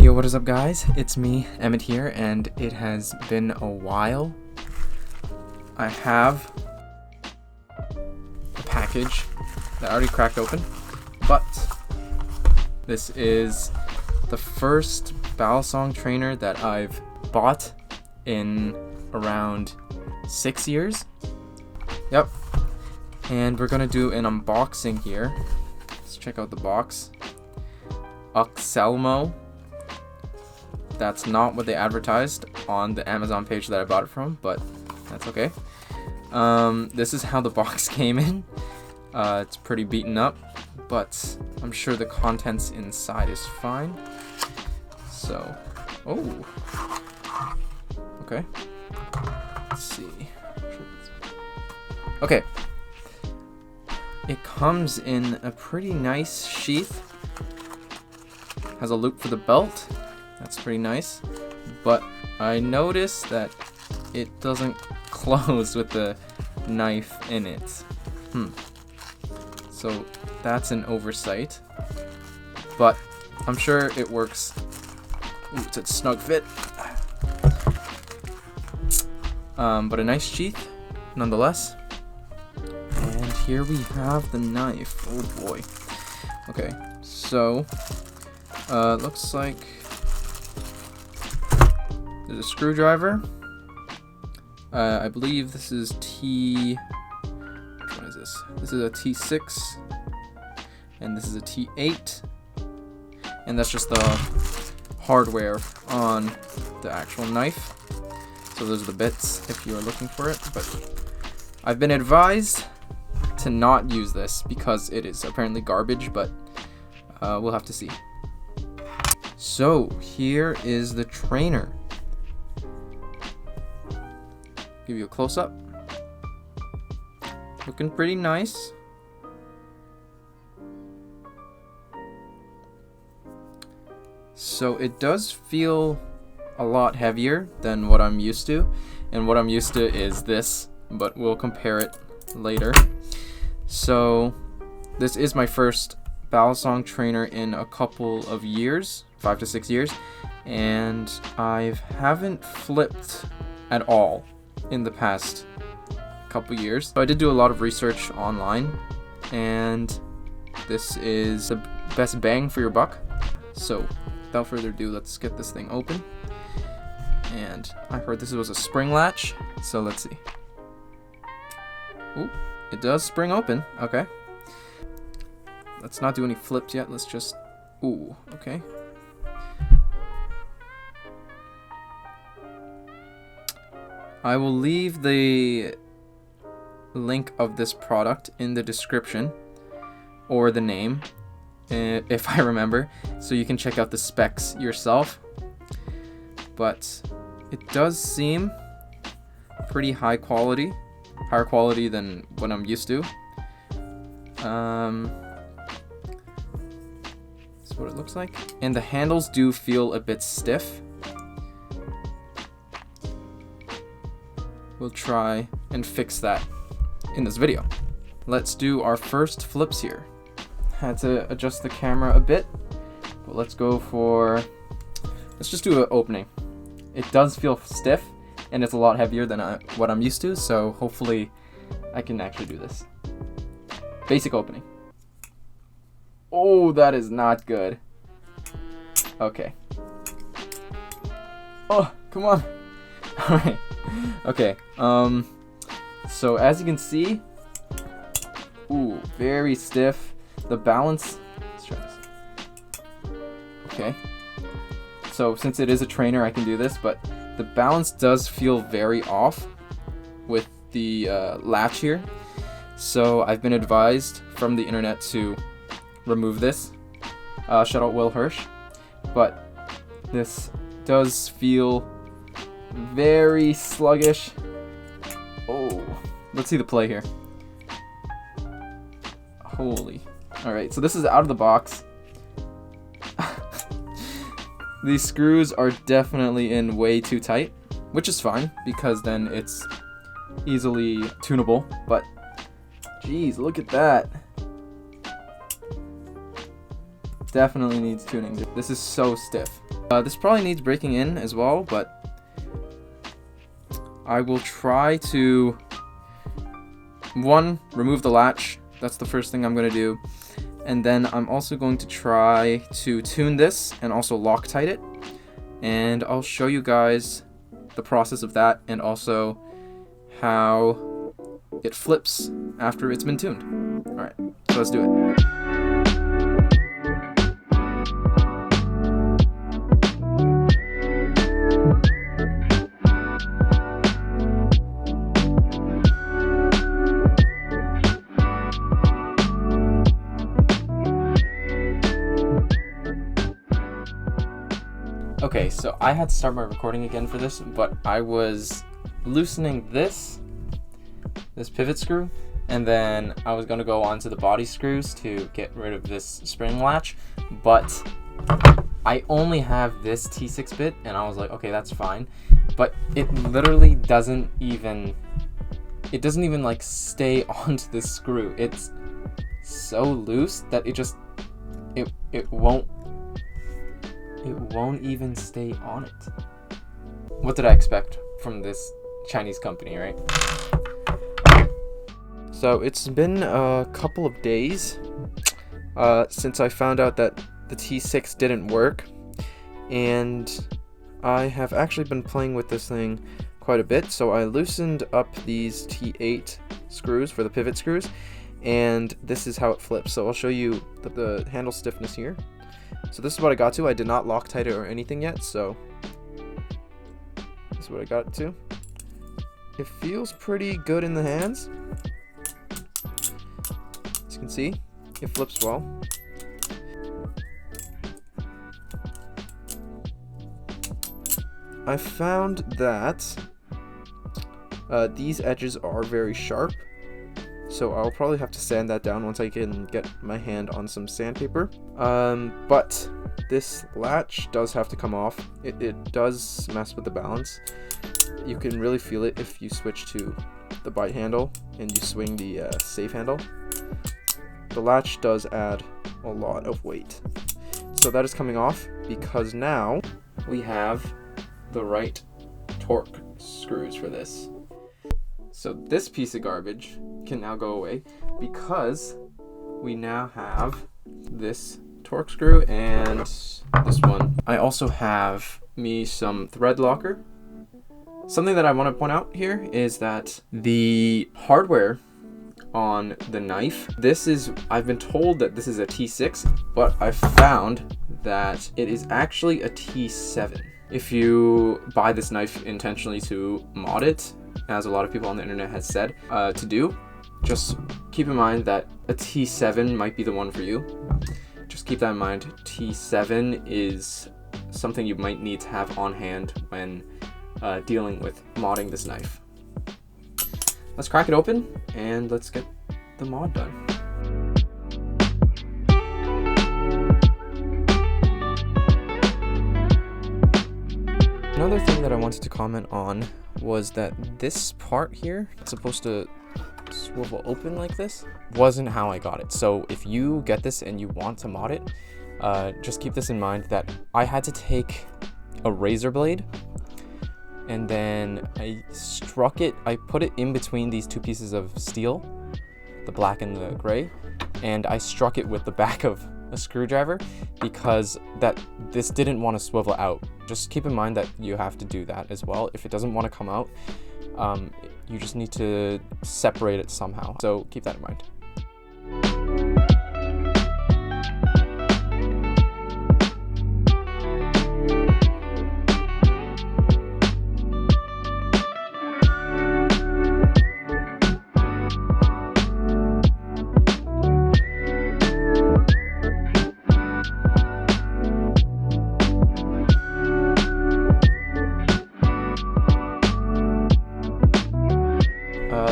Yo, what is up guys? It's me, Emmett here, and it has been a while. I have a package that I already cracked open, but this is the first Balisong trainer that I've bought in around 6 years. Yep. And we're gonna do an unboxing here. Let's check out the box. Oxelmo. That's not what they advertised on the Amazon page that I bought it from, but that's okay. This is how the box came in. It's pretty beaten up, but I'm sure the contents inside is fine. So, oh, okay. Let's see. Okay. It comes in a pretty nice sheath. Has a loop for the belt. That's pretty nice, but I noticed that it doesn't close with the knife in it. So that's an oversight, but I'm sure it works. Ooh, it's a snug fit. But a nice sheath nonetheless. And here we have the knife. Oh boy. Okay, so looks like there's a screwdriver. I believe this is which one is this? This is a T6, and this is a T8, and that's just the hardware on the actual knife. So those are the bits if you are looking for it, but I've been advised to not use this because it is apparently garbage, but we'll have to see. So here is the trainer. Give you a close-up. Looking pretty nice. So it does feel a lot heavier than what I'm used to, and what I'm used to is this, but we'll compare it later. So this is my first Balisong trainer in a couple of years, 5 to 6 years, and I haven't flipped at all in the past couple years. So I did do a lot of research online, and this is the best bang for your buck. So without further ado, let's get this thing open. And I heard this was a spring latch, so let's see. Ooh, it does spring open. Okay. Let's not do any flips yet. Let's just, ooh, okay. I will leave the link of this product in the description, or the name, if I remember, so you can check out the specs yourself. But it does seem pretty high quality, higher quality than what I'm used to. That's what it looks like. And the handles do feel a bit stiff. We'll try and fix that in this video. Let's do our first flips here. Had to adjust the camera a bit, but let's just do an opening. It does feel stiff, and it's a lot heavier than what I'm used to, so hopefully I can actually do this. Basic opening. Oh, that is not good. Okay. Oh, come on. Alright. Okay, so as you can see, ooh, very stiff. The balance, let's try this. Okay, so since it is a trainer, I can do this, but the balance does feel very off with the latch here. So I've been advised from the internet to remove this. Shout out Will Hirsch. But this does feel very sluggish. Oh, let's see the play here. Holy. Alright, so this is out of the box. These screws are definitely in way too tight, which is fine because then it's easily tunable, but geez, look at that. Definitely needs tuning. This is so stiff. This probably needs breaking in as well, but I will try to, one, remove the latch. That's the first thing I'm going to do. And then I'm also going to try to tune this and also Loctite it. And I'll show you guys the process of that and also how it flips after it's been tuned. Alright, so let's do it. Okay, so I had to start my recording again for this, but I was loosening this pivot screw, and then I was going to go onto the body screws to get rid of this spring latch, but I only have this T6 bit, and I was like, okay, that's fine, but it literally doesn't even like stay onto this screw. It's so loose that it won't even stay on it. What did I expect from this Chinese company, right? So it's been a couple of days since I found out that the T6 didn't work, and I have actually been playing with this thing quite a bit. So I loosened up these T8 screws for the pivot screws, and this is how it flips. So I'll show you the handle stiffness here. So this is what I got to. I did not Loctite it or anything yet, so this is what I got to. It feels pretty good in the hands. As you can see, it flips well. I found that these edges are very sharp, so I'll probably have to sand that down once I can get my hand on some sandpaper. But this latch does have to come off. It does mess with the balance. You can really feel it if you switch to the bite handle and you swing the safe handle. The latch does add a lot of weight. So that is coming off because now we have the right torque screws for this. So this piece of garbage can now go away because we now have this torque screw and this one. I also have me some thread locker. Something that I want to point out here is that the hardware on the knife, I've been told that this is a T6, but I found that it is actually a T7. If you buy this knife intentionally to mod it, as a lot of people on the internet has said to do, just keep in mind that a T7 might be the one for you. Just keep that in mind. T7 is something you might need to have on hand when dealing with modding this knife. Let's crack it open and let's get the mod done. Another thing that I wanted to comment on was that this part here, it's supposed to swivel open like this, wasn't how I got it. So if you get this and you want to mod it, just keep this in mind that I had to take a razor blade and then I put it in between these two pieces of steel, the black and the gray, and I struck it with the back of a screwdriver because this didn't want to swivel out. Just keep in mind that you have to do that as well. If it doesn't want to come out, you just need to separate it somehow. So keep that in mind.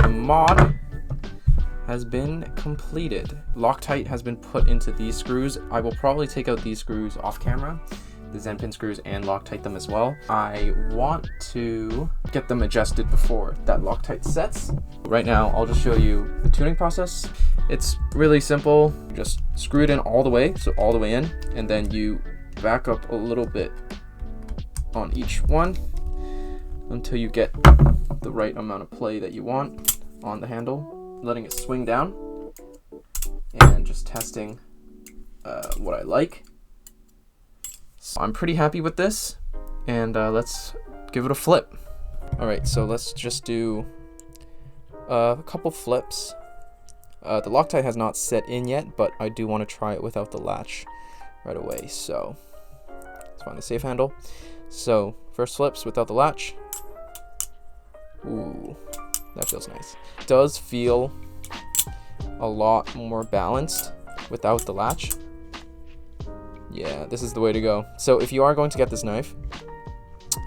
The mod has been completed. Loctite has been put into these screws. I will probably take out these screws off camera, the Zen pin screws, and Loctite them as well. I want to get them adjusted before that Loctite sets. Right now, I'll just show you the tuning process. It's really simple. Just screw it in all the way, so all the way in, and then you back up a little bit on each one until you get the right amount of play that you want on the handle, letting it swing down, and just testing what I like. So I'm pretty happy with this, and let's give it a flip. Alright, so let's just do a couple flips. The Loctite has not set in yet, but I do want to try it without the latch right away. So let's find the safe handle. So first flips without the latch. Ooh, that feels nice. It does feel a lot more balanced without the latch. Yeah, this is the way to go. So if you are going to get this knife,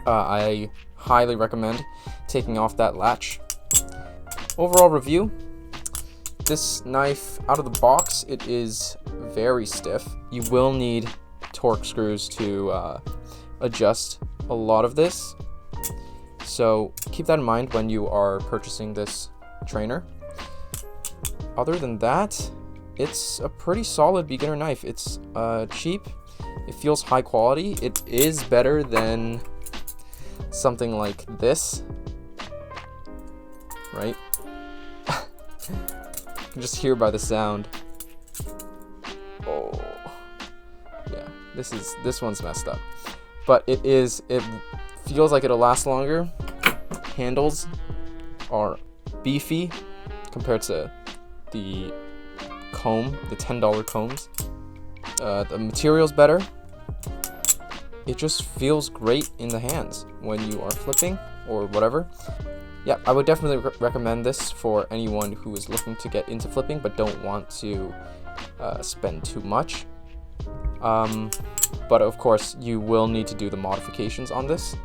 I highly recommend taking off that latch. Overall review, this knife out of the box, it is very stiff. You will need torque screws to adjust a lot of this. So keep that in mind when you are purchasing this trainer. Other than that, it's a pretty solid beginner knife. It's cheap. It feels high quality. It is better than something like this, right? You can just hear by the sound. Oh, yeah. This one's messed up, but it feels like it'll last longer. Handles are beefy compared to the comb, the $10 combs. The material's better. It just feels great in the hands when you are flipping or whatever. Yeah, I would definitely recommend this for anyone who is looking to get into flipping but don't want to spend too much. But of course, you will need to do the modifications on this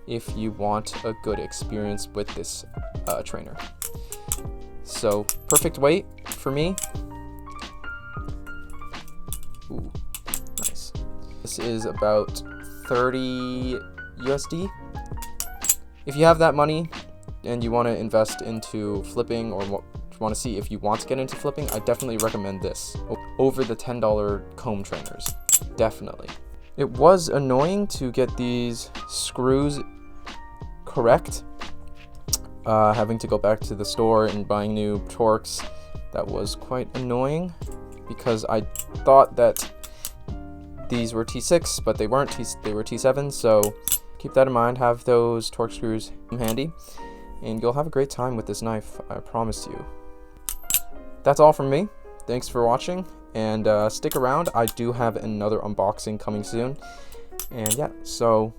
if you want a good experience with this trainer. So, perfect weight for me. Ooh, nice. This is about 30 USD. If you have that money and you want to invest into flipping, or want to see if you want to get into flipping, I definitely recommend this over the $10 comb trainers. Definitely. It was annoying to get these screws correct. Having to go back to the store and buying new Torx, that was quite annoying because I thought that these were T6, but they weren't. They were T7, so keep that in mind. Have those Torx screws handy, and you'll have a great time with this knife, I promise you. That's all from me. Thanks for watching, and stick around. I do have another unboxing coming soon, and yeah, so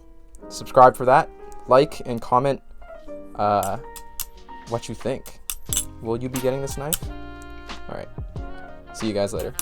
subscribe for that. Like and comment what you think. Will you be getting this knife? Alright, see you guys later.